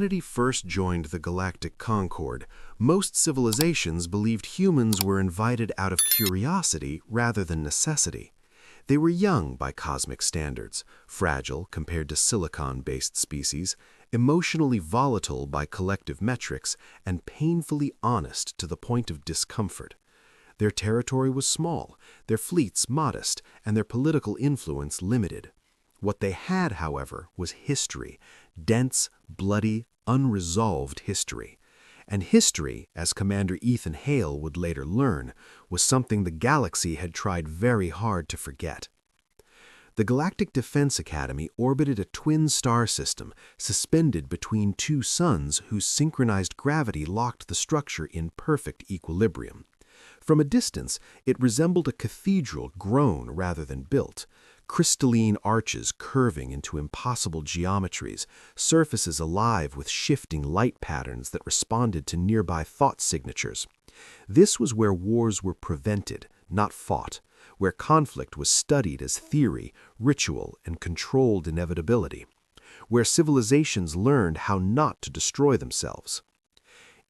Humanity first joined the Galactic Concord, most civilizations believed humans were invited out of curiosity rather than necessity. They were young by cosmic standards, fragile compared to silicon-based species, emotionally volatile by collective metrics, and painfully honest to the point of discomfort. Their territory was small, their fleets modest, and their political influence limited. What they had, however, was history, dense, bloody, unresolved history. And history, as Commander Ethan Hale would later learn, was something the galaxy had tried very hard to forget. The Galactic Defense Academy orbited a twin star system suspended between two suns whose synchronized gravity locked the structure in perfect equilibrium. From a distance, it resembled a cathedral grown rather than built. Crystalline arches curving into impossible geometries, surfaces alive with shifting light patterns that responded to nearby thought signatures. This was where wars were prevented, not fought, where conflict was studied as theory, ritual, and controlled inevitability, where civilizations learned how not to destroy themselves.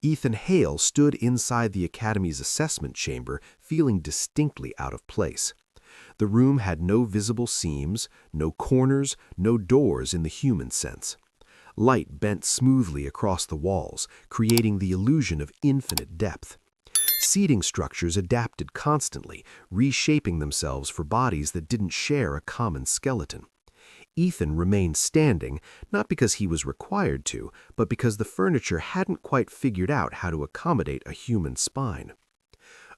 Ethan Hale stood inside the Academy's assessment chamber, feeling distinctly out of place. The room had no visible seams, no corners, no doors in the human sense. Light bent smoothly across the walls, creating the illusion of infinite depth. Seating structures adapted constantly, reshaping themselves for bodies that didn't share a common skeleton. Ethan remained standing, not because he was required to, but because the furniture hadn't quite figured out how to accommodate a human spine.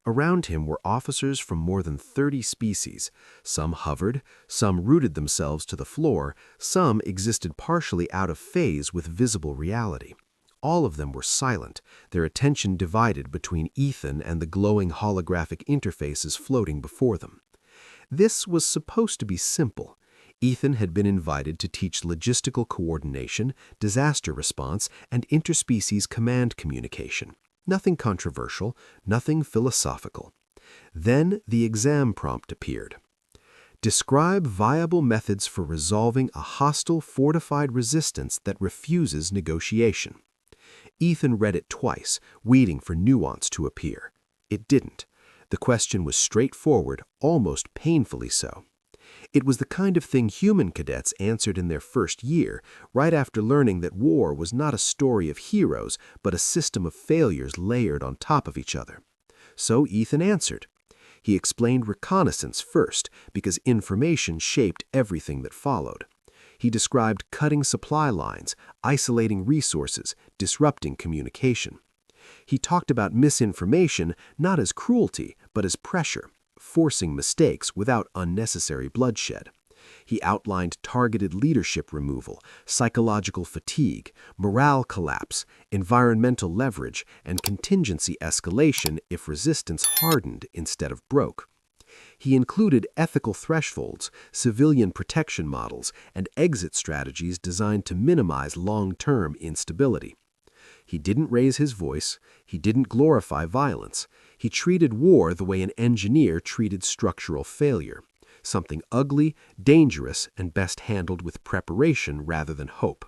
Around him were officers from more than 30 species. Some hovered, some rooted themselves to the floor, some existed partially out of phase with visible reality. All of them were silent, their attention divided between Ethan and the glowing holographic interfaces floating before them. This was supposed to be simple. Ethan had been invited to teach logistical coordination, disaster response, and interspecies command communication. Nothing controversial, nothing philosophical. Then the exam prompt appeared. Describe viable methods for resolving a hostile fortified resistance that refuses negotiation. Ethan read it twice, waiting for nuance to appear. It didn't. The question was straightforward, almost painfully so. It was the kind of thing human cadets answered in their first year, right after learning that war was not a story of heroes, but a system of failures layered on top of each other. So Ethan answered. He explained reconnaissance first, because information shaped everything that followed. He described cutting supply lines, isolating resources, disrupting communication. He talked about misinformation not as cruelty, but as pressure, forcing mistakes without unnecessary bloodshed. He outlined targeted leadership removal, psychological fatigue, morale collapse, environmental leverage, and contingency escalation if resistance hardened instead of broke. He included ethical thresholds, civilian protection models, and exit strategies designed to minimize long-term instability. He didn't raise his voice. He didn't glorify violence. He treated war the way an engineer treated structural failure, something ugly, dangerous, and best handled with preparation rather than hope.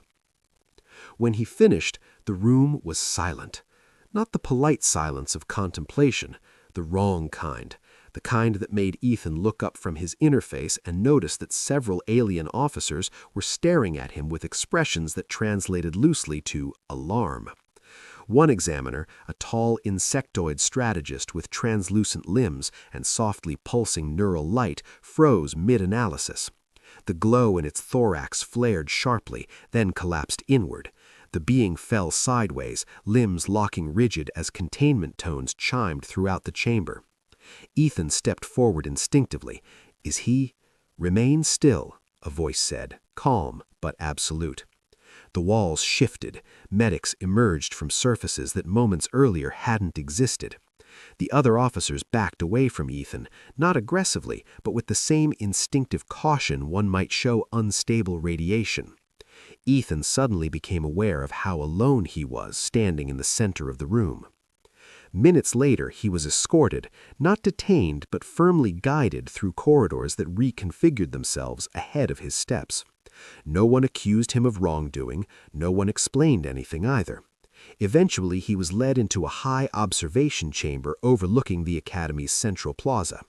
When he finished, the room was silent. Not the polite silence of contemplation, the wrong kind, the kind that made Ethan look up from his interface and notice that several alien officers were staring at him with expressions that translated loosely to alarm. One examiner, a tall insectoid strategist with translucent limbs and softly pulsing neural light, froze mid-analysis. The glow in its thorax flared sharply, then collapsed inward. The being fell sideways, limbs locking rigid as containment tones chimed throughout the chamber. Ethan stepped forward instinctively. Is he? Remain still, a voice said, calm but absolute. The walls shifted. Medics emerged from surfaces that moments earlier hadn't existed. The other officers backed away from Ethan, not aggressively, but with the same instinctive caution one might show unstable radiation. Ethan suddenly became aware of how alone he was standing in the center of the room. Minutes later, he was escorted, not detained, but firmly guided through corridors that reconfigured themselves ahead of his steps. No one accused him of wrongdoing, no one explained anything either. Eventually, he was led into a high observation chamber overlooking the Academy's central plaza.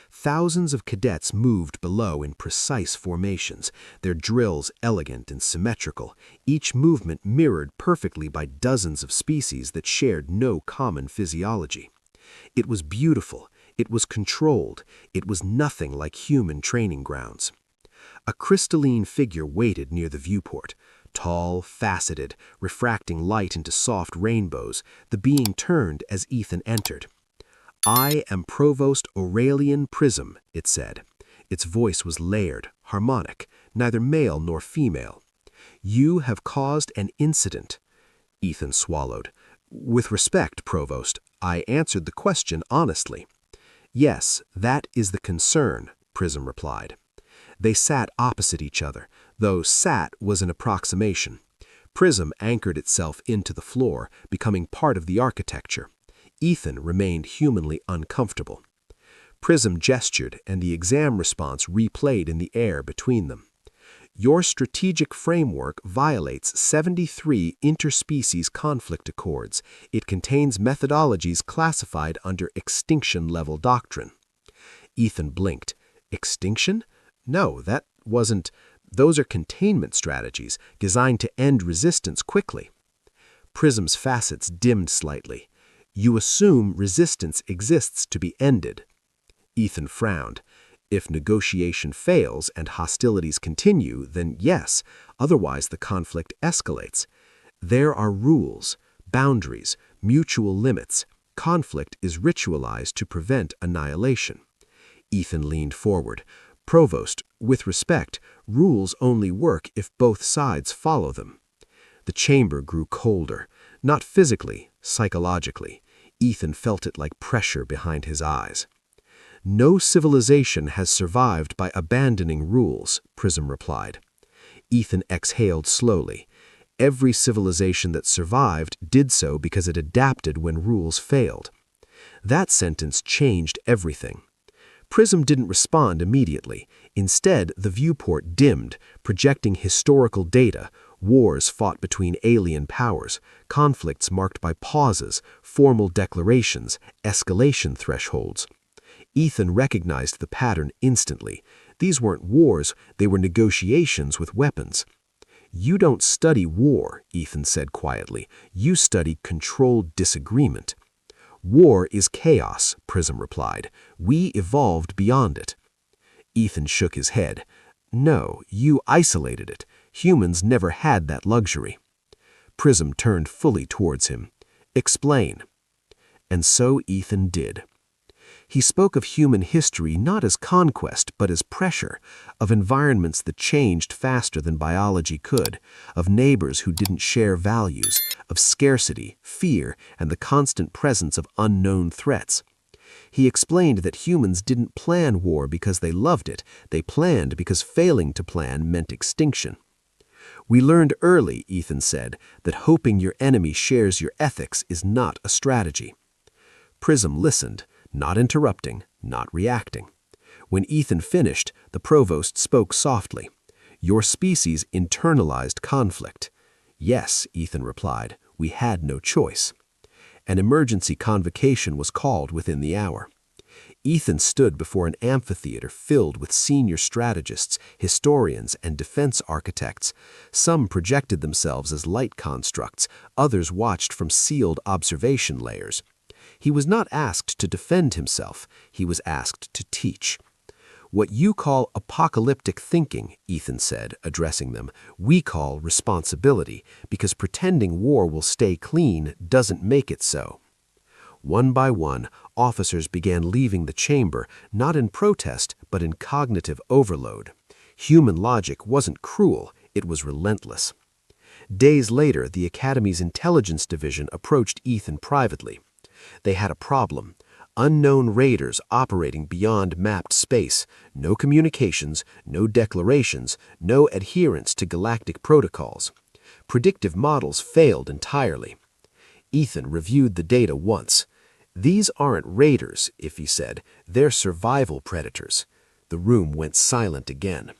Thousands of cadets moved below in precise formations, their drills elegant and symmetrical, each movement mirrored perfectly by dozens of species that shared no common physiology. It was beautiful, it was controlled, it was nothing like human training grounds. A crystalline figure waited near the viewport. Tall, faceted, refracting light into soft rainbows, the being turned as Ethan entered. "I am Provost Aurelian Prism," it said. Its voice was layered, harmonic, neither male nor female. "You have caused an incident." Ethan swallowed. "With respect, Provost, I answered the question honestly." "Yes, that is the concern," Prism replied. They sat opposite each other, though "sat" was an approximation. Prism anchored itself into the floor, becoming part of the architecture. Ethan remained humanly uncomfortable. Prism gestured, and the exam response replayed in the air between them. "Your strategic framework violates 73 interspecies conflict accords. It contains methodologies classified under extinction-level doctrine." Ethan blinked. "Extinction? No, that wasn't. Those are containment strategies designed to end resistance quickly." Prism's facets dimmed slightly. "You assume resistance exists to be ended." Ethan frowned. "If negotiation fails and hostilities continue, then yes, otherwise the conflict escalates. There are rules, boundaries, mutual limits. Conflict is ritualized to prevent annihilation." Ethan leaned forward. "Provost, with respect, rules only work if both sides follow them." The chamber grew colder, not physically, psychologically. Ethan felt it like pressure behind his eyes. "No civilization has survived by abandoning rules," Prism replied. Ethan exhaled slowly. "Every civilization that survived did so because it adapted when rules failed." That sentence changed everything. Prism didn't respond immediately. Instead, the viewport dimmed, projecting historical data, wars fought between alien powers, conflicts marked by pauses, formal declarations, escalation thresholds. Ethan recognized the pattern instantly. These weren't wars, they were negotiations with weapons. "You don't study war," Ethan said quietly. "You study controlled disagreement." "War is chaos," Prism replied. "We evolved beyond it." Ethan shook his head. "No, you isolated it. Humans never had that luxury." Prism turned fully towards him. "Explain." And so Ethan did. He spoke of human history not as conquest, but as pressure, of environments that changed faster than biology could, of neighbors who didn't share values, of scarcity, fear, and the constant presence of unknown threats. He explained that humans didn't plan war because they loved it, they planned because failing to plan meant extinction. "We learned early," Ethan said, "that hoping your enemy shares your ethics is not a strategy." Prism listened, not interrupting, not reacting. When Ethan finished, the provost spoke softly. "Your species internalized conflict." "Yes," Ethan replied, "we had no choice." An emergency convocation was called within the hour. Ethan stood before an amphitheater filled with senior strategists, historians, and defense architects. Some projected themselves as light constructs, others watched from sealed observation layers. He was not asked to defend himself, he was asked to teach. "What you call apocalyptic thinking," Ethan said, addressing them, "we call responsibility, because pretending war will stay clean doesn't make it so." One by one, officers began leaving the chamber, not in protest, but in cognitive overload. Human logic wasn't cruel, it was relentless. Days later, the Academy's intelligence division approached Ethan privately. They had a problem. Unknown raiders operating beyond mapped space, no communications, no declarations, no adherence to galactic protocols. Predictive models failed entirely. Ethan reviewed the data once. "These aren't raiders," Iffy said. "They're survival predators." The room went silent again.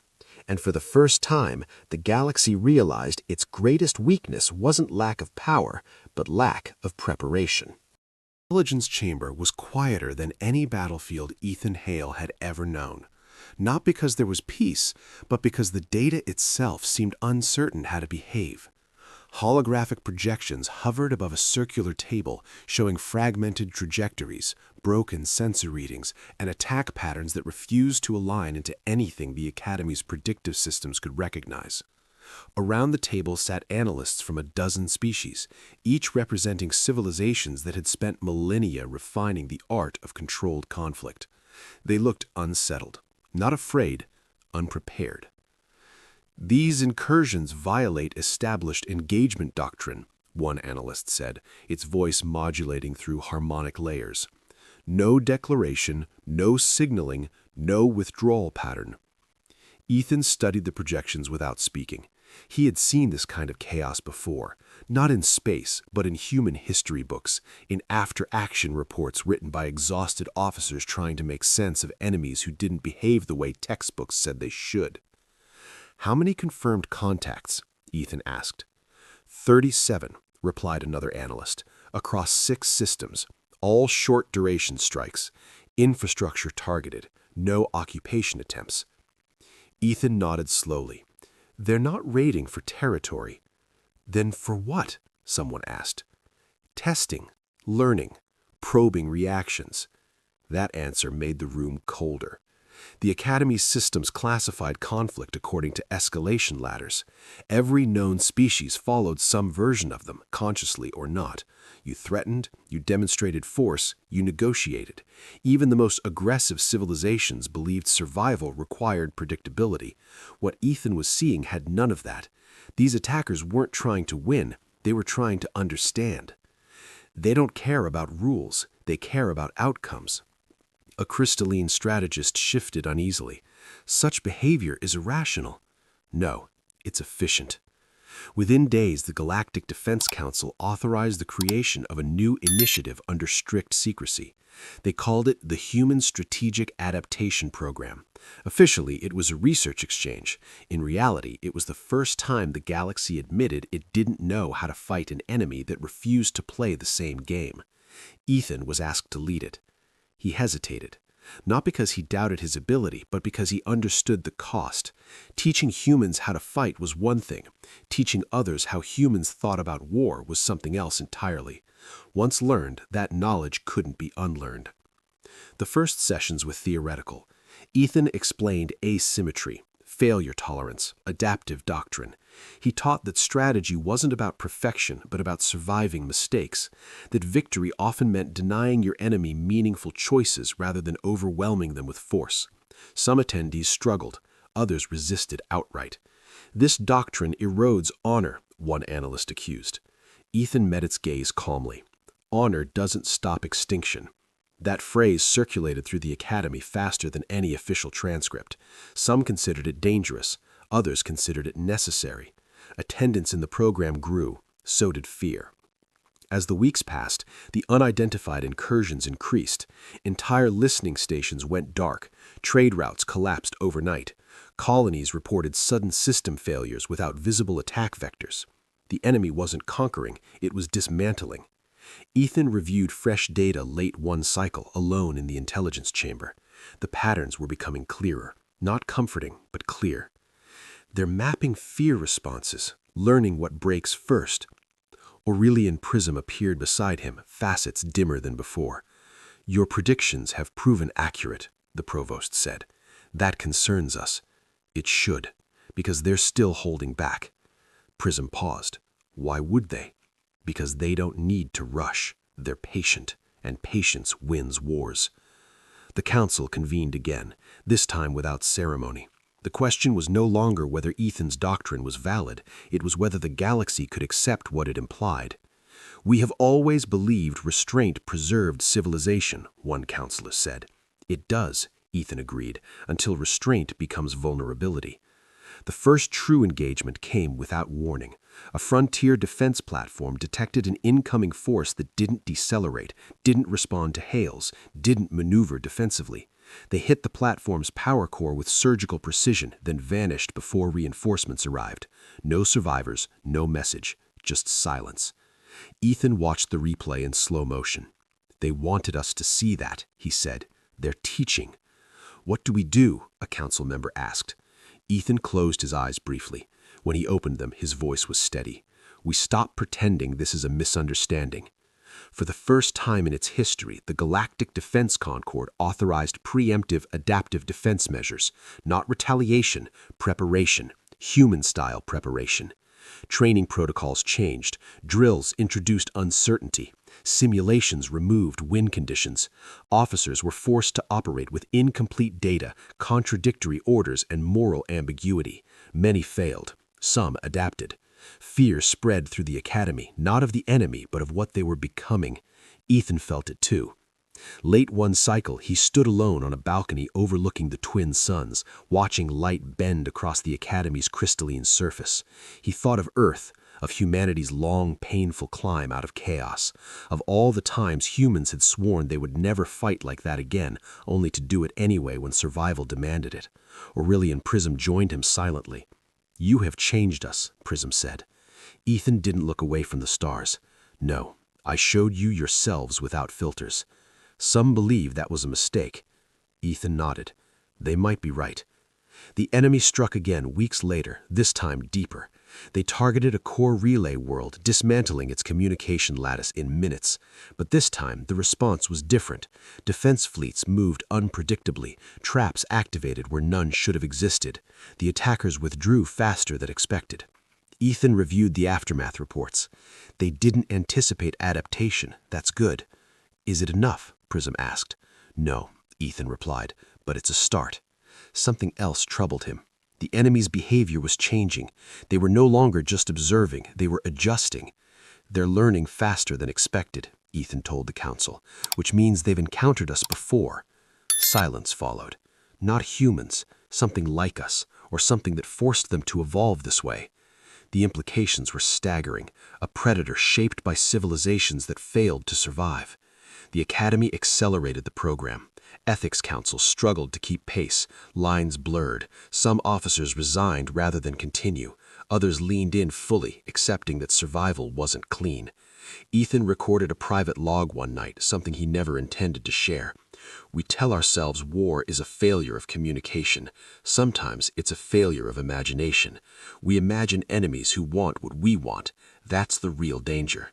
And for the first time, the galaxy realized its greatest weakness wasn't lack of power, but lack of preparation. The intelligence chamber was quieter than any battlefield Ethan Hale had ever known. Not because there was peace, but because the data itself seemed uncertain how to behave. Holographic projections hovered above a circular table showing fragmented trajectories, broken sensor readings, and attack patterns that refused to align into anything the Academy's predictive systems could recognize. Around the table sat analysts from a dozen species, each representing civilizations that had spent millennia refining the art of controlled conflict. They looked unsettled, not afraid, unprepared. These incursions violate established engagement doctrine, one analyst said, its voice modulating through harmonic layers. No declaration, no signaling, no withdrawal pattern. Ethan studied the projections without speaking. He had seen this kind of chaos before, not in space, but in human history books, in after-action reports written by exhausted officers trying to make sense of enemies who didn't behave the way textbooks said they should. "How many confirmed contacts?" Ethan asked. 37, replied another analyst, across 6 systems, all short-duration strikes, infrastructure targeted, no occupation attempts. Ethan nodded slowly. "They're not raiding for territory." "Then for what?" someone asked. "Testing, learning, probing reactions." That answer made the room colder. The Academy's systems classified conflict according to escalation ladders. Every known species followed some version of them, consciously or not. You threatened, you demonstrated force, you negotiated. Even the most aggressive civilizations believed survival required predictability. What Ethan was seeing had none of that. These attackers weren't trying to win, they were trying to understand. They don't care about rules, they care about outcomes. A crystalline strategist shifted uneasily. "Such behavior is irrational." "No, it's efficient." Within days, the Galactic Defense Council authorized the creation of a new initiative under strict secrecy. They called it the Human Strategic Adaptation Program. Officially, it was a research exchange. In reality, it was the first time the galaxy admitted it didn't know how to fight an enemy that refused to play the same game. Ethan was asked to lead it. He hesitated, not because he doubted his ability, but because he understood the cost. Teaching humans how to fight was one thing. Teaching others how humans thought about war was something else entirely. Once learned, that knowledge couldn't be unlearned. The first sessions were theoretical. Ethan explained asymmetry, failure tolerance, adaptive doctrine. He taught that strategy wasn't about perfection, but about surviving mistakes, that victory often meant denying your enemy meaningful choices rather than overwhelming them with force. Some attendees struggled, others resisted outright. "This doctrine erodes honor," one analyst accused. Ethan met its gaze calmly. "Honor doesn't stop extinction." That phrase circulated through the Academy faster than any official transcript. Some considered it dangerous, others considered it necessary. Attendance in the program grew, so did fear. As the weeks passed, the unidentified incursions increased. Entire listening stations went dark. Trade routes collapsed overnight. Colonies reported sudden system failures without visible attack vectors. The enemy wasn't conquering, it was dismantling. Ethan reviewed fresh data late one cycle, alone in the intelligence chamber. The patterns were becoming clearer, not comforting, but clear. They're mapping fear responses, learning what breaks first. Aurelian Prism appeared beside him, facets dimmer than before. "Your predictions have proven accurate," the provost said. "That concerns us." "It should, because they're still holding back." Prism paused. "Why would they?" "Because they don't need to rush. They're patient, and patience wins wars." The council convened again, this time without ceremony. The question was no longer whether Ethan's doctrine was valid, it was whether the galaxy could accept what it implied. "We have always believed restraint preserved civilization," one counselor said. "It does," Ethan agreed, "until restraint becomes vulnerability." The first true engagement came without warning. A frontier defense platform detected an incoming force that didn't decelerate, didn't respond to hails, didn't maneuver defensively. They hit the platform's power core with surgical precision, then vanished before reinforcements arrived. No survivors, no message, just silence. Ethan watched the replay in slow motion. "They wanted us to see that," he said. "They're teaching." "What do we do?" a council member asked. Ethan closed his eyes briefly. When he opened them, his voice was steady. "We stop pretending this is a misunderstanding." For the first time in its history, the Galactic Defense Concord authorized preemptive adaptive defense measures, not retaliation, preparation, human-style preparation. Training protocols changed, drills introduced uncertainty, simulations removed win conditions. Officers were forced to operate with incomplete data, contradictory orders, and moral ambiguity. Many failed. Some adapted. Fear spread through the academy, not of the enemy, but of what they were becoming. Ethan felt it too. Late one cycle, he stood alone on a balcony overlooking the twin suns, watching light bend across the academy's crystalline surface. He thought of Earth, of humanity's long, painful climb out of chaos, of all the times humans had sworn they would never fight like that again, only to do it anyway when survival demanded it. Aurelian Prism joined him silently. "You have changed us," Prism said. Ethan didn't look away from the stars. "No, I showed you yourselves without filters." Some believe that was a mistake. Ethan nodded. They might be right. The enemy struck again weeks later, this time deeper. They targeted a core relay world, dismantling its communication lattice in minutes. But this time, the response was different. Defense fleets moved unpredictably, traps activated where none should have existed. The attackers withdrew faster than expected. Ethan reviewed the aftermath reports. They didn't anticipate adaptation. That's good. "Is it enough?" Prism asked. "No," Ethan replied, "but it's a start." Something else troubled him. The enemy's behavior was changing. They were no longer just observing, they were adjusting. "They're learning faster than expected," Ethan told the council, "which means they've encountered us before." Silence followed. Not humans, something like us, or something that forced them to evolve this way. The implications were staggering, a predator shaped by civilizations that failed to survive. The Academy accelerated the program. Ethics councils struggled to keep pace, lines blurred. Some officers resigned rather than continue. Others leaned in fully, accepting that survival wasn't clean. Ethan recorded a private log one night, something he never intended to share. "We tell ourselves war is a failure of communication. Sometimes it's a failure of imagination. We imagine enemies who want what we want. That's the real danger."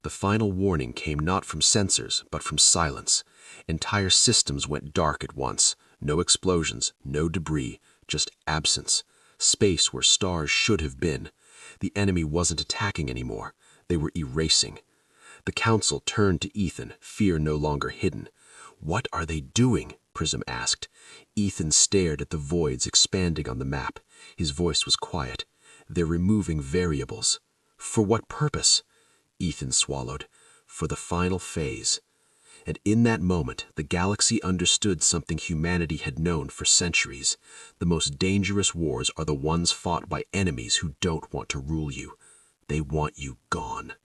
The final warning came not from sensors, but from silence. Entire systems went dark at once. No explosions, no debris, just absence. Space where stars should have been. The enemy wasn't attacking anymore. They were erasing. The council turned to Ethan, fear no longer hidden. "What are they doing?" Prism asked. Ethan stared at the voids expanding on the map. His voice was quiet. "They're removing variables." "For what purpose?" Ethan swallowed. "For the final phase." And in that moment, the galaxy understood something humanity had known for centuries. The most dangerous wars are the ones fought by enemies who don't want to rule you. They want you gone.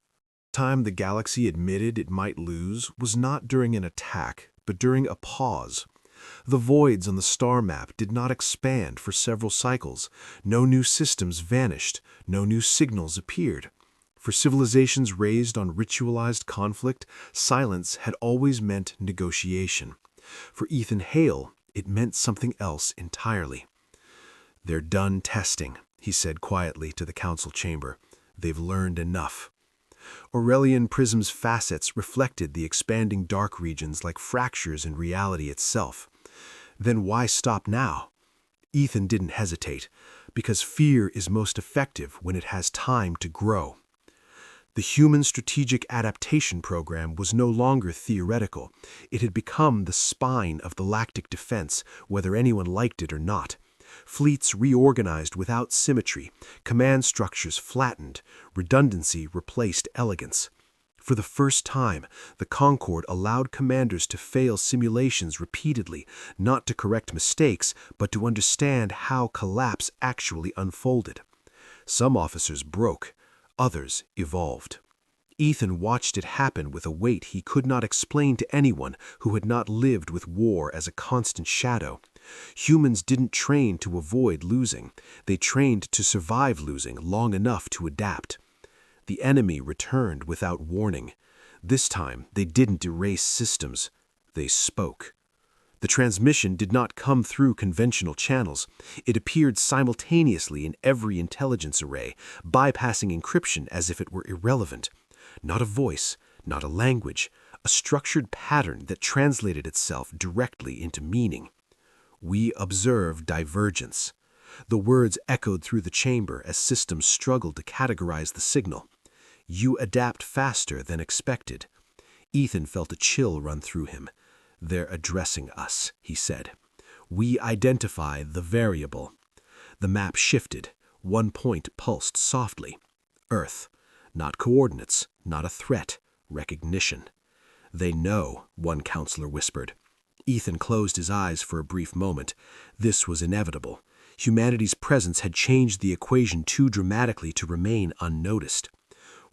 The time the galaxy admitted it might lose was not during an attack, but during a pause. The voids on the star map did not expand for several cycles. No new systems vanished. No new signals appeared. For civilizations raised on ritualized conflict, silence had always meant negotiation. For Ethan Hale, it meant something else entirely. "They're done testing," he said quietly to the council chamber. "They've learned enough." Aurelian Prism's facets reflected the expanding dark regions like fractures in reality itself. Then why stop now? Ethan didn't hesitate, because fear is most effective when it has time to grow. The Human Strategic Adaptation Program was no longer theoretical. It had become the spine of the galactic defense, whether anyone liked it or not. Fleets reorganized without symmetry, command structures flattened, redundancy replaced elegance. For the first time, the Concord allowed commanders to fail simulations repeatedly, not to correct mistakes, but to understand how collapse actually unfolded. Some officers broke. Others evolved. Ethan watched it happen with a weight he could not explain to anyone who had not lived with war as a constant shadow. Humans didn't train to avoid losing. They trained to survive losing long enough to adapt. The enemy returned without warning. This time, they didn't erase systems. They spoke. The transmission did not come through conventional channels. It appeared simultaneously in every intelligence array, bypassing encryption as if it were irrelevant. Not a voice, not a language, a structured pattern that translated itself directly into meaning. We observe divergence. The words echoed through the chamber as systems struggled to categorize the signal. You adapt faster than expected. Ethan felt a chill run through him. They're addressing us, he said. We identify the variable. The map shifted. One point pulsed softly. Earth. Not coordinates, not a threat. Recognition. They know, one counselor whispered. Ethan closed his eyes for a brief moment. This was inevitable. Humanity's presence had changed the equation too dramatically to remain unnoticed.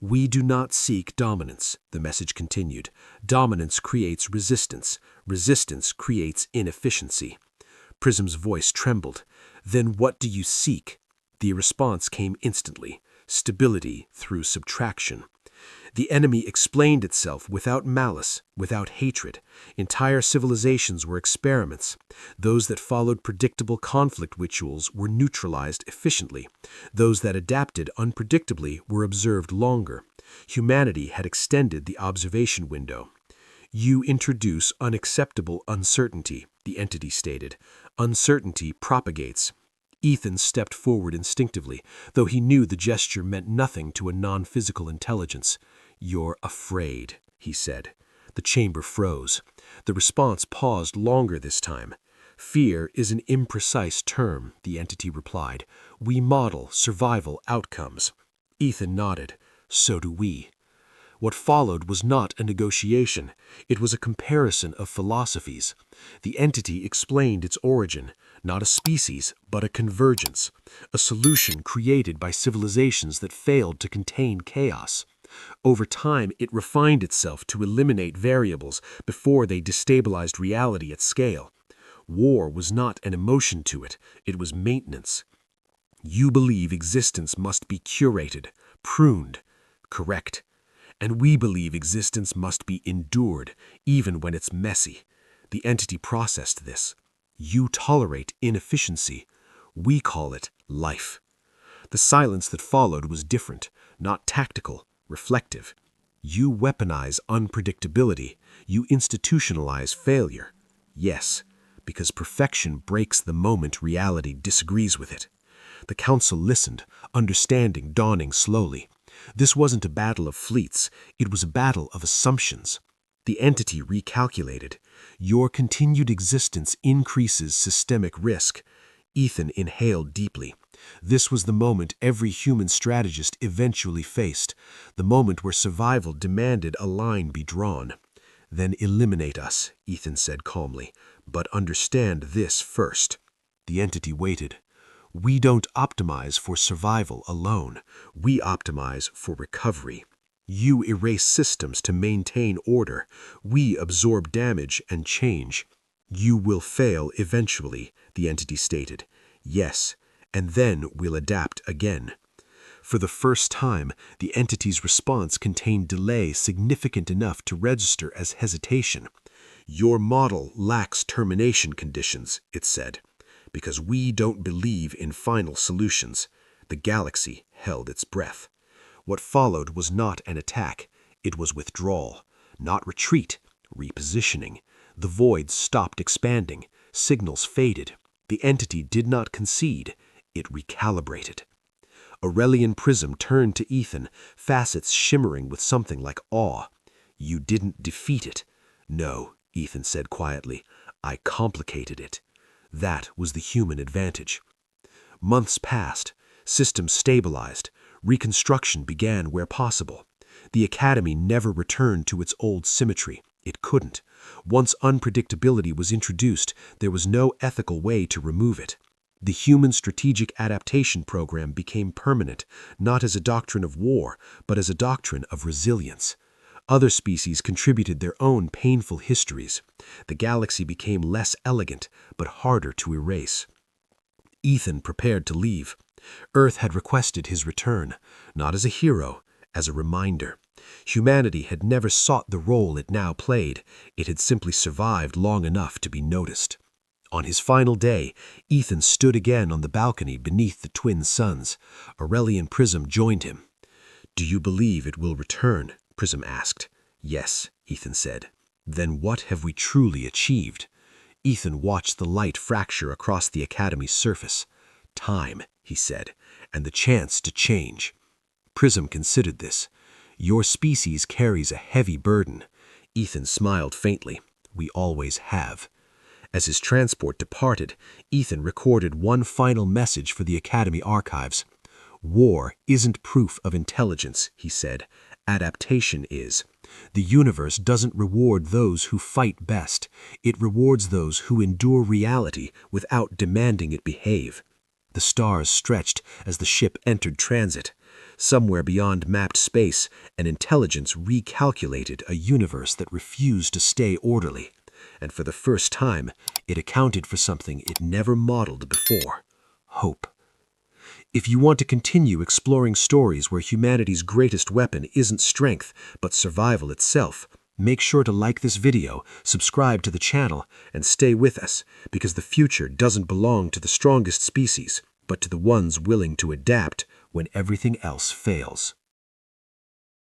We do not seek dominance, the message continued. Dominance creates resistance. Resistance creates inefficiency. Prism's voice trembled. Then what do you seek? The response came instantly. Stability through subtraction. The enemy explained itself without malice, without hatred. Entire civilizations were experiments. Those that followed predictable conflict rituals were neutralized efficiently. Those that adapted unpredictably were observed longer. Humanity had extended the observation window. You introduce unacceptable uncertainty, the entity stated. Uncertainty propagates. Ethan stepped forward instinctively, though he knew the gesture meant nothing to a non-physical intelligence. You're afraid, he said. The chamber froze. The response paused longer this time. Fear is an imprecise term, the entity replied. We model survival outcomes. Ethan nodded. So do we. What followed was not a negotiation. It was a comparison of philosophies. The entity explained its origin, not a species, but a convergence, a solution created by civilizations that failed to contain chaos. Over time, it refined itself to eliminate variables before they destabilized reality at scale. War was not an emotion to it, it was maintenance. You believe existence must be curated, pruned. Correct. And we believe existence must be endured, even when it's messy. The entity processed this. You tolerate inefficiency. We call it life. The silence that followed was different, not tactical, reflective. You weaponize unpredictability. You institutionalize failure. Yes, because perfection breaks the moment reality disagrees with it. The council listened, understanding dawning slowly. This wasn't a battle of fleets, it was a battle of assumptions. The entity recalculated. Your continued existence increases systemic risk. Ethan inhaled deeply. This was the moment every human strategist eventually faced, the moment where survival demanded a line be drawn. Then eliminate us, Ethan said calmly, but understand this first. The entity waited. We don't optimize for survival alone. We optimize for recovery. You erase systems to maintain order. We absorb damage and change. You will fail eventually, the entity stated. Yes, and then we'll adapt again. For the first time, the entity's response contained delay significant enough to register as hesitation. Your model lacks termination conditions, it said. Because we don't believe in final solutions. The galaxy held its breath. What followed was not an attack. It was withdrawal. Not retreat, repositioning. The void stopped expanding. Signals faded. The entity did not concede. It recalibrated. Aurelian Prism turned to Ethan, facets shimmering with something like awe. You didn't defeat it. No, Ethan said quietly. I complicated it. That was the human advantage. Months passed. Systems stabilized. Reconstruction began where possible. The Academy never returned to its old symmetry. It couldn't. Once unpredictability was introduced, there was no ethical way to remove it. The human strategic adaptation program became permanent, not as a doctrine of war, but as a doctrine of resilience. Other species contributed their own painful histories. The galaxy became less elegant, but harder to erase. Ethan prepared to leave. Earth had requested his return, not as a hero, as a reminder. Humanity had never sought the role it now played. It had simply survived long enough to be noticed. On his final day, Ethan stood again on the balcony beneath the twin suns. Aurelian Prism joined him. "Do you believe it will return?" Prism asked. "Yes," Ethan said. "Then what have we truly achieved?" Ethan watched the light fracture across the Academy's surface. "Time," he said, "and the chance to change." Prism considered this. "Your species carries a heavy burden." Ethan smiled faintly. "We always have." As his transport departed, Ethan recorded one final message for the Academy archives. "War isn't proof of intelligence," he said. "Adaptation is. The universe doesn't reward those who fight best. It rewards those who endure reality without demanding it behave." The stars stretched as the ship entered transit. Somewhere beyond mapped space, an intelligence recalculated a universe that refused to stay orderly. And for the first time, it accounted for something it never modeled before: hope. If you want to continue exploring stories where humanity's greatest weapon isn't strength, but survival itself, make sure to like this video, subscribe to the channel, and stay with us, because the future doesn't belong to the strongest species, but to the ones willing to adapt when everything else fails.